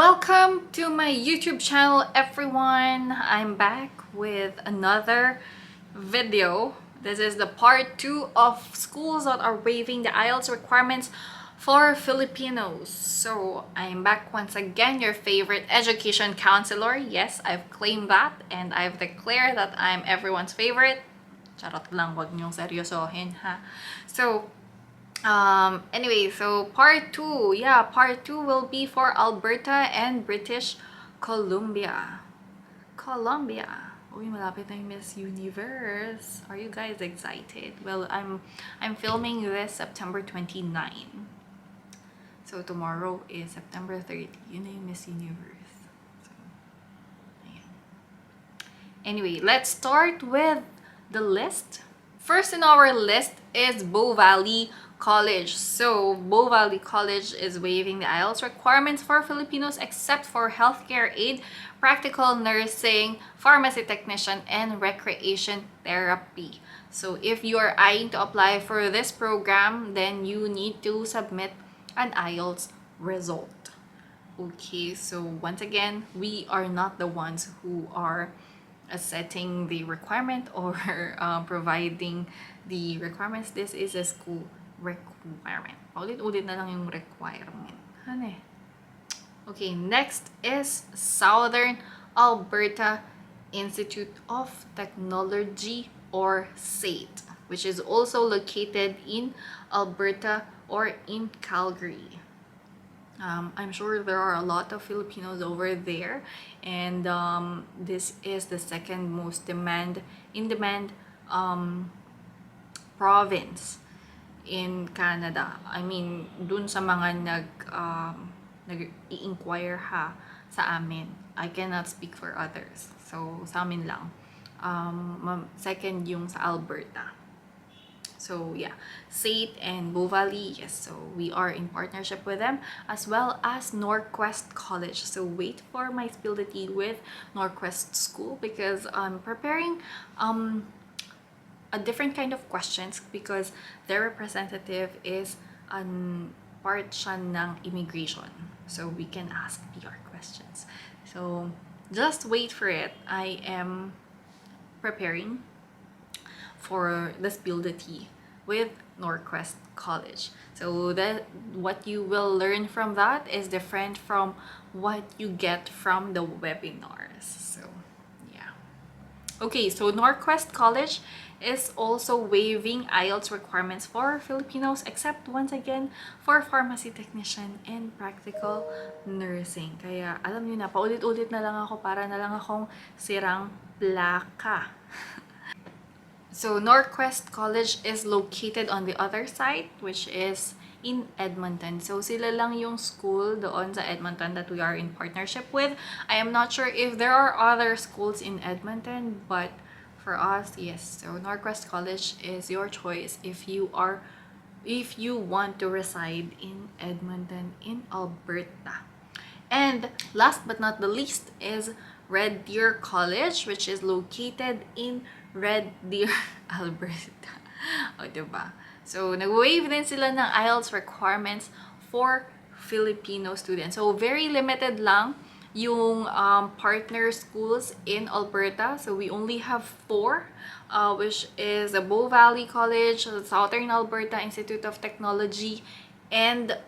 Welcome to my YouTube channel, everyone. I'm back with another video. This is the part 2 of schools that are waiving the IELTS requirements for Filipinos. So I'm back once again, your favorite education counselor. Yes, I've claimed that and I've declared that I'm everyone's favorite. Charot lang, wag niyong seryosohin, ha? So anyway, so part 2, part 2 will be for Alberta and British Columbia. Uy, malapit na yung Miss Universe. Are you guys excited? Well, I'm filming this September 29. So tomorrow is September 30. Yun na yung Miss Universe. So, ayan. Anyway, let's start with the list. First in our list is Bow Valley College. So, Bow Valley College is waiving the IELTS requirements for Filipinos except for healthcare aid, practical nursing, pharmacy technician, and recreation therapy. So, if you are eyeing to apply for this program, then you need to submit an IELTS result. Okay, so once again, we are not the ones who are setting the requirement or providing the requirements. This is a school requirement. Ulit-ulit na lang yung requirement. Ano eh? Okay, next is Southern Alberta Institute of Technology or SAIT, which is also located in Alberta or in Calgary. I'm sure there are a lot of Filipinos over there, and this is the second most in-demand province in Canada. I mean, dun sa mga nag-i-inquire ha sa amin. I cannot speak for others. So, sa amin lang. Second yung sa Alberta. So yeah, SAIT and Bow Valley, yes, so we are in partnership with them, as well as Norquest College. So wait for my spill the tea with Norquest School because I'm preparing a different kind of questions because their representative is part siya ng immigration. So we can ask PR questions. So just wait for it. I am preparing for the spill the tea with Norquest College. So that what you will learn from that is different from what you get from the webinars. So yeah. Okay, so Norquest College is also waiving IELTS requirements for Filipinos except once again for pharmacy technician and practical nursing. Kaya alam niyo na, paulit-ulit na lang ako para na lang akong sirang plaka. So, Norquest College is located on the other side, which is in Edmonton. So, sila lang yung school doon sa Edmonton that we are in partnership with. I am not sure if there are other schools in Edmonton, but for us, yes. So, Norquest College is your choice if you want to reside in Edmonton, in Alberta. And last but not the least is Red Deer College, which is located in Red Deer, Alberta. O, diba? So, nag-waive din sila ng IELTS requirements for Filipino students. So, very limited lang yung partner schools in Alberta. So, we only have 4, which is the Bow Valley College, the Southern Alberta Institute of Technology, and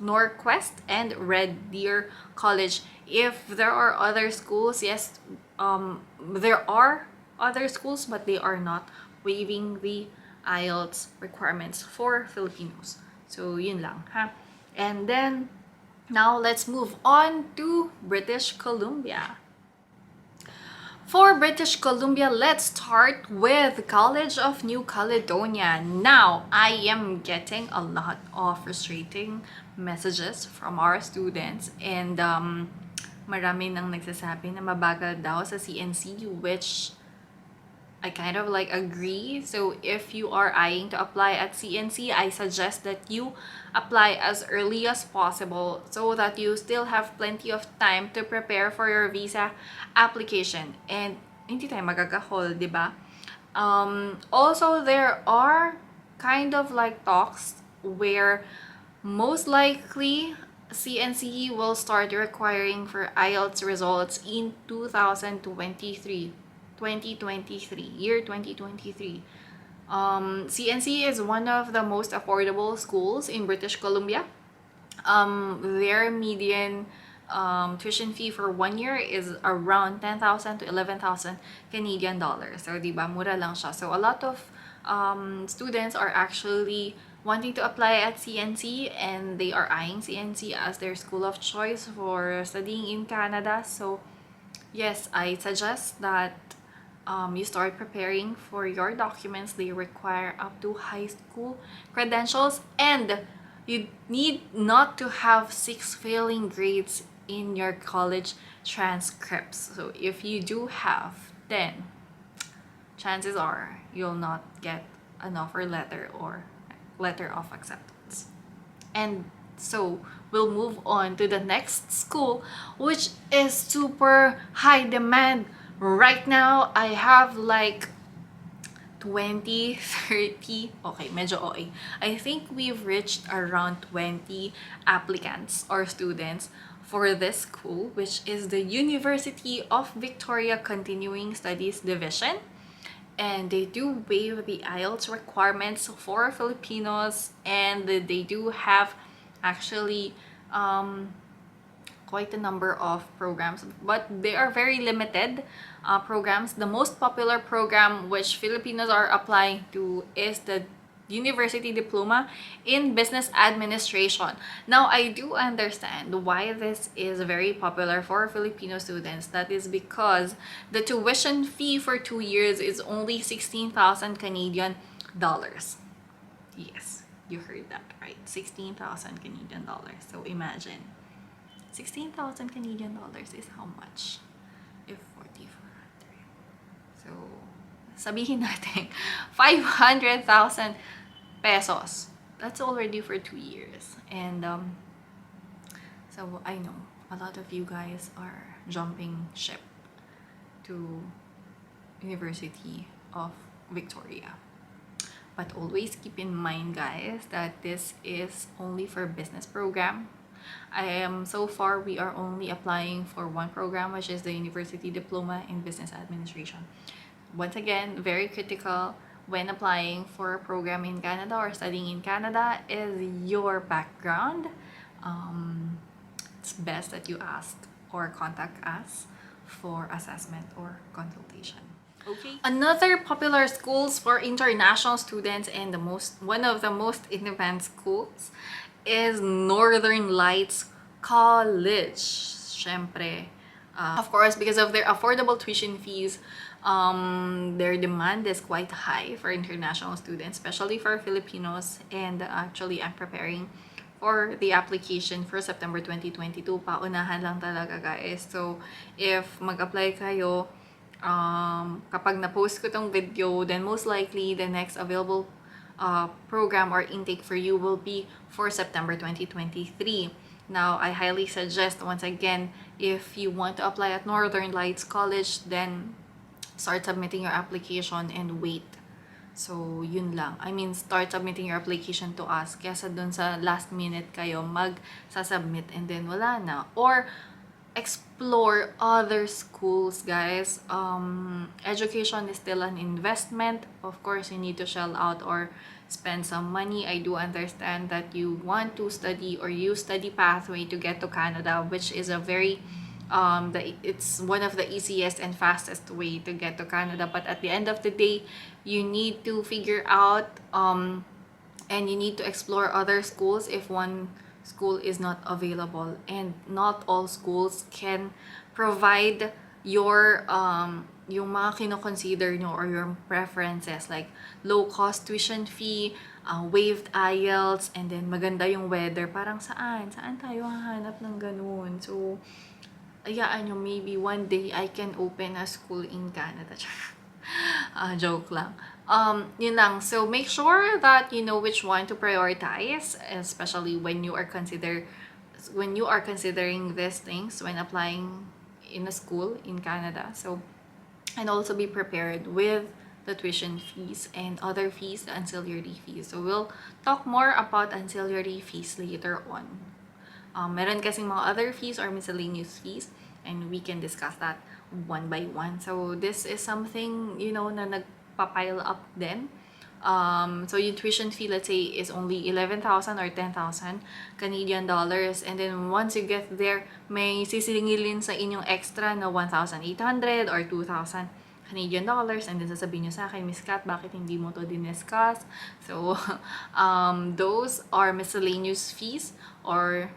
Norquest and Red Deer College. If there are other schools, yes, there are other schools, but they are not waiving the IELTS requirements for Filipinos. So, yun lang, ha? And then, now let's move on to British Columbia. For British Columbia, let's start with College of New Caledonia. Now, I am getting a lot of frustrating messages from our students, and marami nang nagsasabi na mabagal daw sa CNC, which I kind of agree. So if you are eyeing to apply at CNC, I suggest that you apply as early as possible so that you still have plenty of time to prepare for your visa application. And hindi tayo magagahol, di ba? Also, there are kind of talks where most likely CNC will start requiring for IELTS results in 2023, year 2023. CNC is one of the most affordable schools in British Columbia. Their median tuition fee for 1 year is around 10,000 to 11,000 Canadian dollars. So, di ba, mura lang siya. So, a lot of students are actually wanting to apply at CNC, and they are eyeing CNC as their school of choice for studying in Canada. So, yes, I suggest that you start preparing for your documents. They require up to high school credentials, and you need not to have 6 failing grades in your college transcripts. So if you do have, then chances are you'll not get an offer letter or letter of acceptance. And so we'll move on to the next school, which is super high demand. Right now, I have like 20, 30, okay, medyo OA. I think we've reached around 20 applicants or students for this school, which is the University of Victoria Continuing Studies Division. And they do waive the IELTS requirements for Filipinos, and they do have actually quite a number of programs, but they are very limited programs. The most popular program which Filipinos are applying to is the University Diploma in Business Administration. Now, I do understand why this is very popular for Filipino students. That is because the tuition fee for 2 years is only 16,000 Canadian dollars. Yes, you heard that right. 16,000 Canadian dollars. So imagine. 16,000 Canadian dollars is how much? If 4,400. So, sabihin natin, 500,000 pesos. That's already for 2 years. And, so I know a lot of you guys are jumping ship to University of Victoria. But always keep in mind, guys, that this is only for business program. So far we are only applying for one program, which is the University Diploma in Business Administration. Once again, very critical when applying for a program in Canada or studying in Canada is your background. It's best that you ask or contact us for assessment or consultation. Okay. Another popular schools for international students and one of the most in-demand schools is Northern Lights College. Syempre, of course, because of their affordable tuition fees, their demand is quite high for international students, especially for Filipinos. And actually, I'm preparing for the application for September 2022. Paunahan lang talaga, guys. So, if mag-apply kayo, kapag na-post ko tong video, then most likely the next available program or intake for you will be for September 2023. Now, I highly suggest, once again, if you want to apply at Northern Lights College, then start submitting your application and wait. So, yun lang. I mean, start submitting your application to us. Kesa dun sa last minute kayo mag-submit and then wala na. Or, explore other schools, guys. Education is still an investment. Of course, you need to shell out or spend some money. I do understand that you want to study or use study pathway to get to Canada, which is a very it's one of the easiest and fastest way to get to Canada. But at the end of the day, you need to figure out and you need to explore other schools if one school is not available, and not all schools can provide your yung mga kino-consider nyo or your preferences, like low cost tuition fee, waived IELTS, and then maganda yung weather. Parang saan tayo hahanap ng ganun? So ayaan nyo, maybe one day I can open a school in Canada. Joke lang. Yun lang. So make sure that you know which one to prioritize, especially when you are considering these things when applying in a school in Canada. So, and also be prepared with the tuition fees and other fees, the ancillary fees. So we'll talk more about ancillary fees later on. Meron kasing mga other fees or miscellaneous fees, and we can discuss that one by one. So this is something, you know, na nagpa-pile up din. So yung tuition fee, let's say, is only 11,000 or 10,000 Canadian dollars. And then once you get there, may sisingilin sa inyong extra na 1,800 or 2,000 Canadian dollars. And then sasabihin nyo sa akin, Miss Kat, bakit hindi mo to diniscuss? So, those are miscellaneous fees or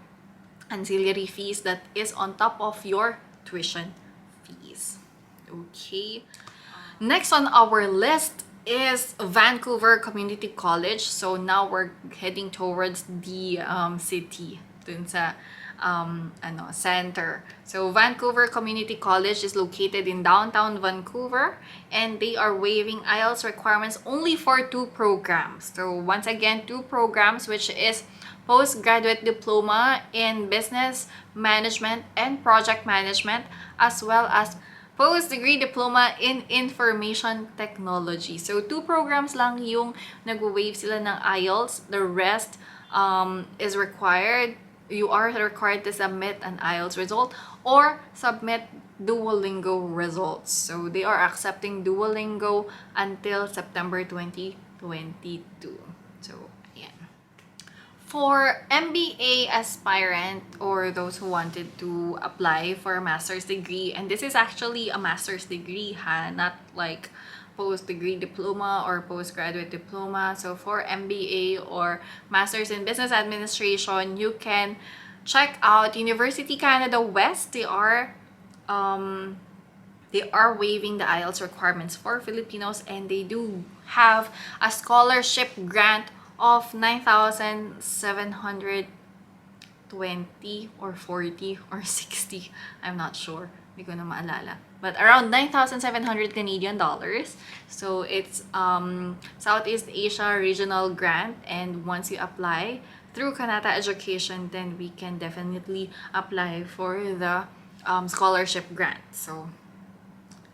ancillary fees that is on top of your tuition fees. Okay. Next on our list is Vancouver Community College. So now we're heading towards the city, dun sa center. So Vancouver Community College is located in downtown Vancouver, and they are waiving IELTS requirements only for 2 programs. So once again, 2 programs, which is postgraduate diploma in business management and project management, as well as post-degree diploma in information technology. So 2 programs lang yung nag-waive sila ng IELTS. The rest is required. You are required to submit an IELTS result or submit Duolingo results. So they are accepting Duolingo until September 2022. So for MBA aspirant or those who wanted to apply for a master's degree, and this is actually a master's degree, not like post-degree diploma or postgraduate diploma. So for MBA or Master's in Business Administration, you can check out University Canada West. They are waiving the IELTS requirements for Filipinos, and they do have a scholarship grant of 9,720 or 40 or 60. I'm not sure. Hindi ko na maalala. But around 9,700 Canadian dollars. So it's Southeast Asia Regional Grant, and once you apply through Kanata Education, then we can definitely apply for the scholarship grant. So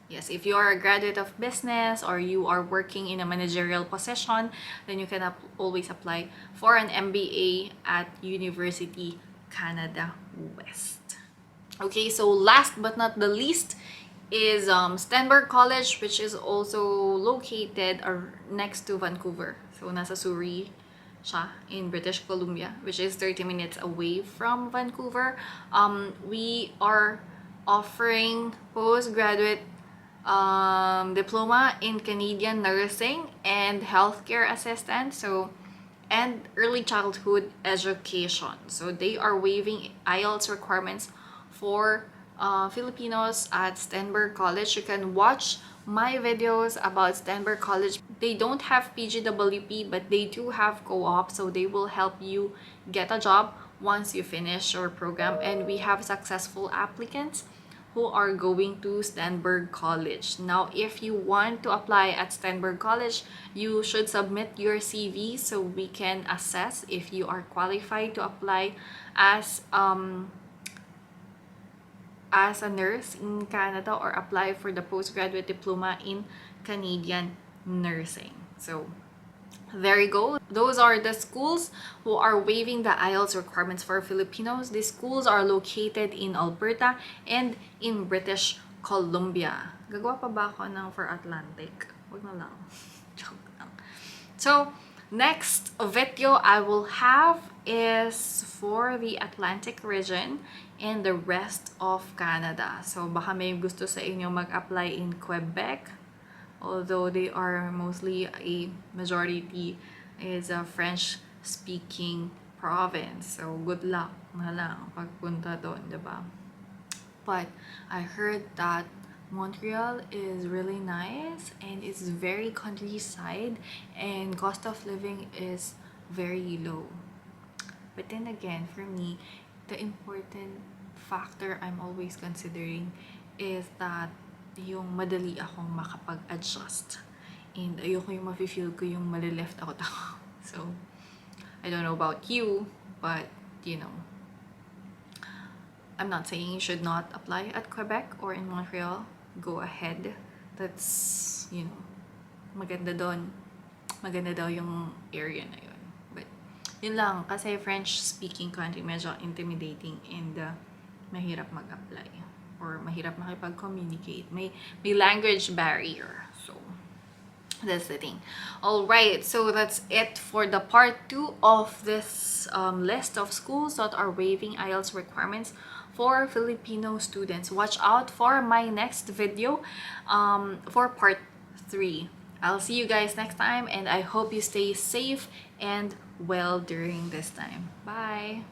yes, if you are a graduate of business or you are working in a managerial position, then you can always apply for an MBA at University Canada West. Okay, so last but not the least is Stenberg College, which is also located next to Vancouver. So nasa Surrey siya in British Columbia, which is 30 minutes away from Vancouver. We are offering postgraduate diploma in Canadian nursing and healthcare assistant, and early childhood education. So they are waiving IELTS requirements for Filipinos at Stenberg College. You can watch my videos about Stenberg College. They don't have PGWP, but they do have co-op, so they will help you get a job once you finish your program. And we have successful applicants who are going to Stenberg College. Now, if you want to apply at Stenberg College, you should submit your CV so we can assess if you are qualified to apply as a nurse in Canada or apply for the postgraduate diploma in Canadian nursing. So there you go. Those are the schools who are waiving the IELTS requirements for Filipinos. These schools are located in Alberta and in British Columbia. Gagawa pa ba ako ng for Atlantic? Wag na lang. Joke lang. So, next video I will have is for the Atlantic region and the rest of Canada. So, baka may gusto sa inyo mag-apply in Quebec, although they are mostly a majority is a French-speaking province. So, good luck na lang pagpunta doon, diba? But I heard that Montreal is really nice and it's very countryside and cost of living is very low. But then again, for me, the important factor I'm always considering is that yung madali akong makapag-adjust. And ayoko yung mafe-feel ko yung mali-left out ako. So, I don't know about you, but, you know, I'm not saying you should not apply at Quebec or in Montreal. Go ahead. That's, you know, maganda doon. Maganda daw yung area na yun. But, Yun lang, kasi French-speaking country, medyo intimidating and mahirap mag-apply or mahirap makipag-communicate. May language barrier. So, that's the thing. All right, so that's it for the part 2 of this list of schools that are waiving IELTS requirements for Filipino students. Watch out for my next video for part 3. I'll see you guys next time, and I hope you stay safe and well during this time. Bye!